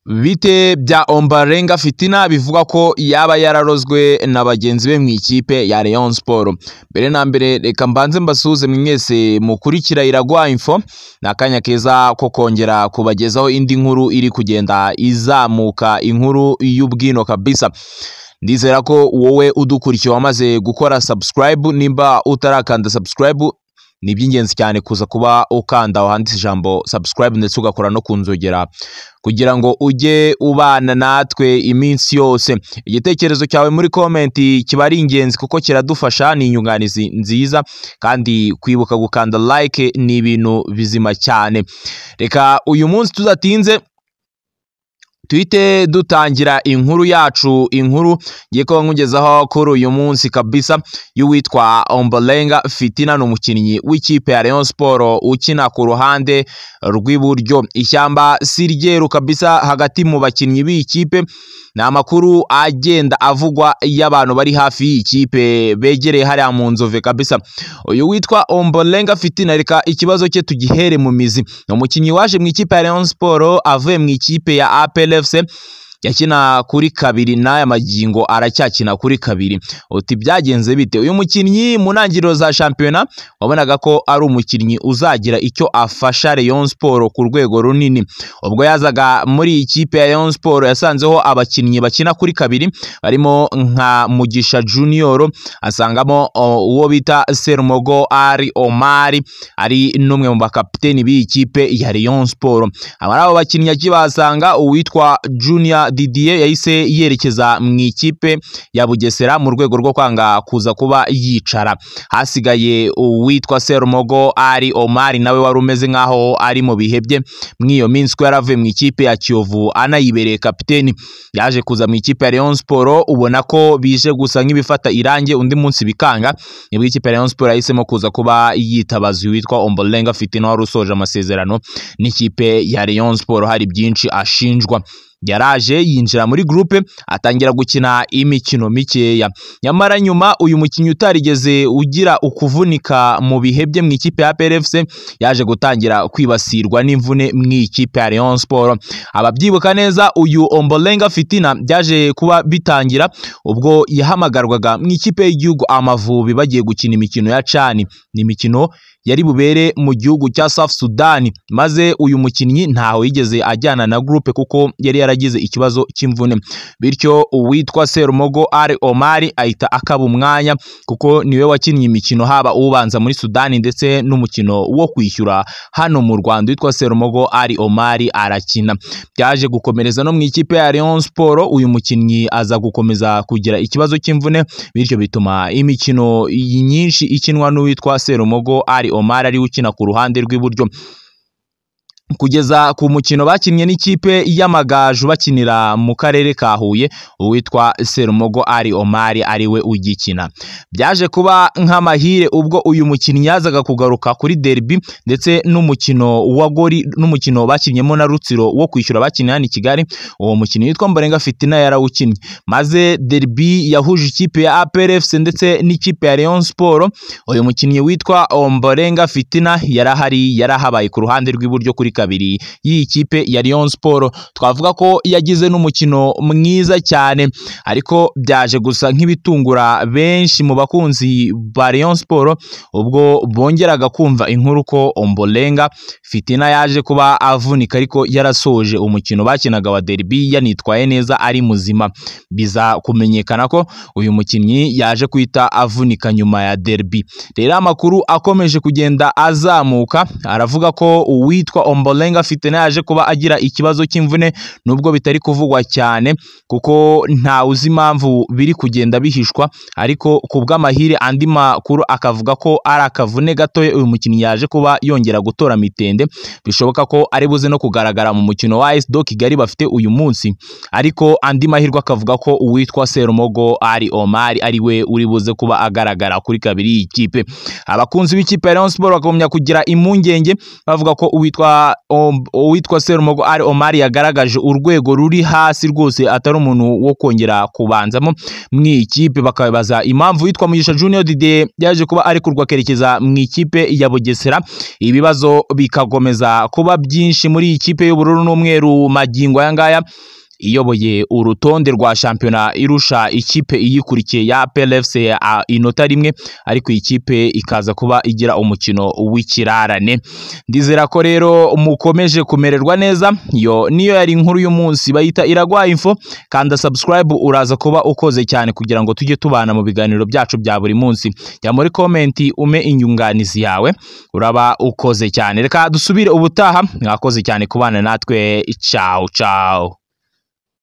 Bite bya Ombolenga Fitina bivuga ko yaba yararozwe na bagenzi be mu ikipe ya Rayon Sport. Mbere na mbere reka mbanze mbasuhuze mwese mukurikira Iragwa Info, nakanya keza ko kongera kubagezaho indi nkuru iri kugenda izamuka, inkuru y'ubwino kabisa. Ndizera ko wowe udukurikiye wamaze gukora subscribe, nimba utarakanda subscribe ni by'ingenzi cyane kuza kuba ukanda handitse ijambo subscribe ndetse ugakora no kunzogera kugira ngo ujye ubana natwe iminsi yose. Igitekerezo cyawe muri comment kiba ari ingenzi kuko kiradufasha, ni inyunganizi nziza, kandi kwibuka gukanda like ni ibintu bizima cyane. Reka uyu munsi tudatinze tuhite dutangira inkuru yacu, inkuru ngiye kuba nkugezaho kuri uyu munsi kabisa y'uwitwa Ombolenga Fitina, n'umukinnyi w'ikipe ya Rayon Sport ukina ku ruhande rw'iburyo. Ishyamba siryeru kabisa hagati mu bakinnyi b'ikipe, ni amakuru agenda avugwa y'abantu bari hafi y'ikipe begereye hariya mu Nzove kabisa. Uyu witwa Ombolenga Fitina, reka ikibazo cye tugihere mu mizi. Ni umukinnyi waje mu ikipe ya Rayon Sport avuye mu ikipe ya APR FC, yakina kuri kabiri n'aya magingo aracyakina kuri kabiri. Uti byagenze bite? Uyu mukinnyi mu ntangiriro za shampiyona wabonaga ko ari umukinnyi uzagira icyo afasha Rayon Sport ku rwego runini. Ubwo yazaga muri ikipe ya Rayon Sport yasanzeho abakinnyi bakina kuri kabiri barimo nka Mugisha Junior, asangamo uwo bita Serumogo Ari Omari, ari n'umwe mu bakapiteni b'ikipe ya Rayon Sport. Abari abo bakinnyi akibasanga uwitwa Junior Didier yahise yerekeza mu ikipe ya Bugesera mu rwego rwo kwanga kuza kuba yicara. Hasigaye uwitwa Serumogo Ari Omari, nawe wari umeze nkaho ari mu bihe bye mw'iyo minsi ko yaravuye mu ikipe ya Kiyovu anayibereye kapiteni. Yaje kuza mu ikipe ya Rayon Sport, ubona ko bije gusa nk'ibifata irange undi munsi bikanga, nibwo ikipe ya Rayon Sport yahisemo kuza kuba yitabaza uwitwa Ombolenga Fitina wari usoje amasezerano n'ikipe ya Rayon Sport. Hari byinshi ashinjwa. Yaraje yinjira muri groupe atangira gukina imikino mikeya, nyamara nyuma uyu mukinnyi utarigeze ugira ukuvunika mu bihe bye mu ikipe ya APR FC yaje gutangira kwibasirwa n'imvune mu ikipe ya Rayon Sport. Ababyibuka neza, uyu Ombolenga Fitina byaje kuba bitangira ubwo yahamagarwaga mu ikipe y'igihugu Amavubi bagiye gukina imikino ya CHAN, ni imikino yari bubere mu gihugu cya South Sudan, maze uyu mukinnyi ntaho yigeze ajyana na groupe kuko yari yaragize ikibazo cy'imvune. Bityo uwitwa Serumogo Ari Omari ahita akaba umwanya kuko niwe wakinnye imikino haba ubanza muri Sudani ndetse n'umukino wo kwishyura hano mu Rwanda. Witwa Serumogo Ari Omari arakina. Byaje gukomereza no mu ikipe ya Rayon Sport, uyu mukinnyi aza gukomeza kugira ikibazo cy'imvune, bityo bituma imikino nyinshi ikinwa n'uwitwa Serumogo Ari Omari ari ukina ku ruhande rw'iburyo, kugeza ku mukino bakinnye n'ikipe y'Amagaju bakinira mu karere ka Huye, uwitwa Serumogo Ari Omari ariwe ugikina. Byaje kuba nk'amahire ubwo uyu mukinnyi yazaga kugaruka kuri derby ndetse n'umukino wa gori, n'umukino bakinnyemo na Rutsiro wo kwishyura bakinira hano i Kigali. Uwo mukinnyi witwa Ombolenga Fitina yarawukinnye, maze derby yahuje ikipe ya APR FC ndetse n'ikipe ya Rayon Sport. Uyu mukinnyi witwa Ombolenga Fitina yarahabaye ku ruhande rw'iburyo kuri kabiri y'iyi kipe ya Rayon Sport. Twavuga ko yagize n'umukino mwiza cyane, ariko byaje gusa nk'ibitungura benshi mu bakunzi ba Rayon Sport ubwo bongeraga kumva inkuru ko Ombolenga Fitina yaje kuba avunika, ariko yarasoje umukino bakinaga wa derby yanitwaye neza ari muzima. Biza kumenyekana ko uyu mukinnyi yaje kwita avunika nyuma ya derby. Rero amakuru akomeje kugenda azamuka aravuga ko uwitwa Ombolenga Fitina yaje kuba agira ikibazo cy'imvune, nubwo bitari kuvugwa cyane kuko nta uzi impamvu biri kugenda bihishwa, ariko kubw'amahire andi makuru akavuga ko ari akavune gato uyu mukinnyi yaje kuba yongera gutora mitende. Bishoboka ko ari buze no kugaragara mu mukino wa AS Kigali bafite uyu munsi, ariko andi mahirwe akavuga ko uwitwa Serumogo Ari Omari ariwe uri buze kuba agaragara kuri kabiri y'ikipe. Abakunzi b'ikipe ya Rayon Sport bakomya kugira impungenge bavuga ko uwitwa uwitwa Serumogo Ali Omar yagaragaje urwego ruri hasi rwose, atari umuntu wo kongera kubanzamo mu ikipe. Bakabaza impamvu witwa Mugisha Junior Didier yaje kuba ari kurwa kerekeza mu ikipe ya Bugesera. Ibibazo bikagomeza kuba byinshi muri ikipe y'ubururu n'umweru magingo aya ngaya, iyoboye urutonde rwa shampiyona irusha ikipe iyikurikiye ya PLFC inota rimwe, ariko ikipe ikaza kuba igira umukino w'ikirarane. Ndizera ko rero mukomeje kumererwa neza. Niyo yari inkuru y'umunsi bayita Iragwa Info. Kanda subscribe uraza kuba ukoze cyane kugira ngo tujye tubana mu biganiro byacu bya buri munsi. Ya muri comment ume inyunganizi yawe, uraba ukoze cyane. Reka dusubire ubutaha. Mwakoze cyane kubana natwe. Ciao ciao.